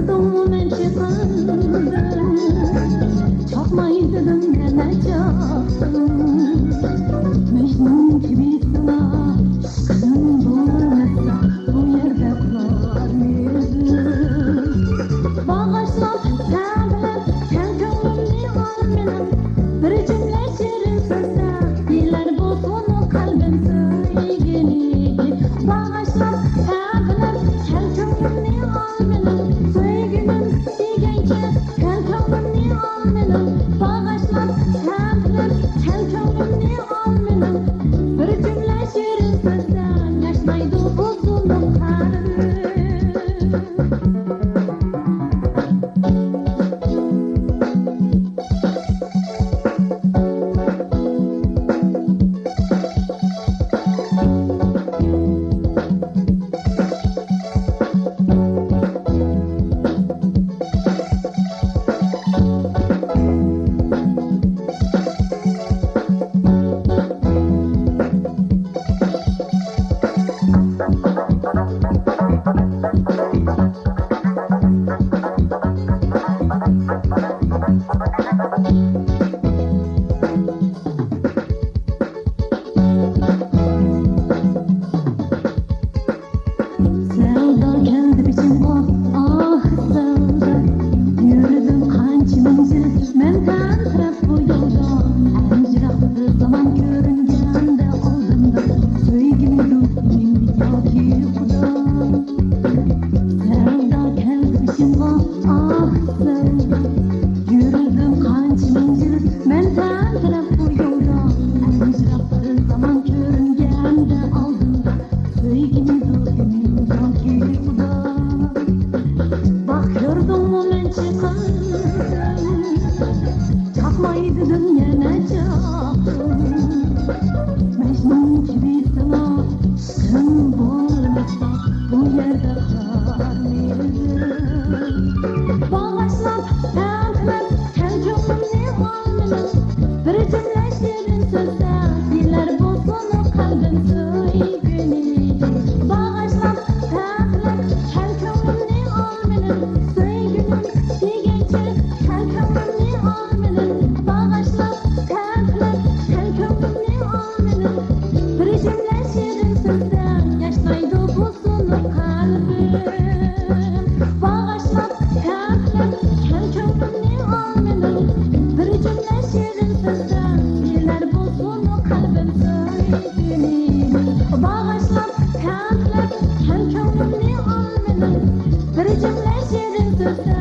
Bakırdım men çıkandım, çakmaydım gelecektim. Mecnun gibisin ha, kızın bulmasa bu yerde kalar mıydın? Bağışlap sen bilen, sen gönlümni al benim. Bir cümle şirin sözler, diler bulsun kalbim söyleyeni. Bağışlap sen bilen, sen gönlümni al benim. Sevgilim diyence, sen gönlümni al benim. Bağışlap sen bilen, sen gönlümni al benim. Bir cümle şirin sözler, yaşmaydı uzun kalbim. Sevda geldi bizim o, ah sevda. Yürüdüm kançı menzil, men taraf bu yolda. Encirahtı zaman görüngende oldumda. Sevgimi ruhum yoki buda. Sevda geldi bizim o, ah sevda. Yürüdüm kançı menzil, men taraf bu yolda. Encirahtı zaman görüngende oldumda. Sevgimi ruhum yoki buda. Bakırdım men çıkandım, çakmaydım gelecektim. Mecnun gibisin ha, sen bulmasa bu yerde kalar mıydın? Bağışlap sen bilen, sen gönlümni al benim. Bir cümle şirin sözler, diler bulsun kalbim söyleyeni. Bağışlap sen bilen, sen gönlümni al benim. Sevgilim diyence, sen gönlümni al benim. Bağışlap sen bilen, sen gönlümni al benim. Bir cümle şirin sözler, yaşlaydı bulsun kalbim. Bağışlap sen bilen, sen gönlümni al benim. Bir cümle şirin sözler, diler bulsun kalbim söyleyeni. Bağışlap sen bilen, sen gönlümni al benim. Bir cümle şirin sözler.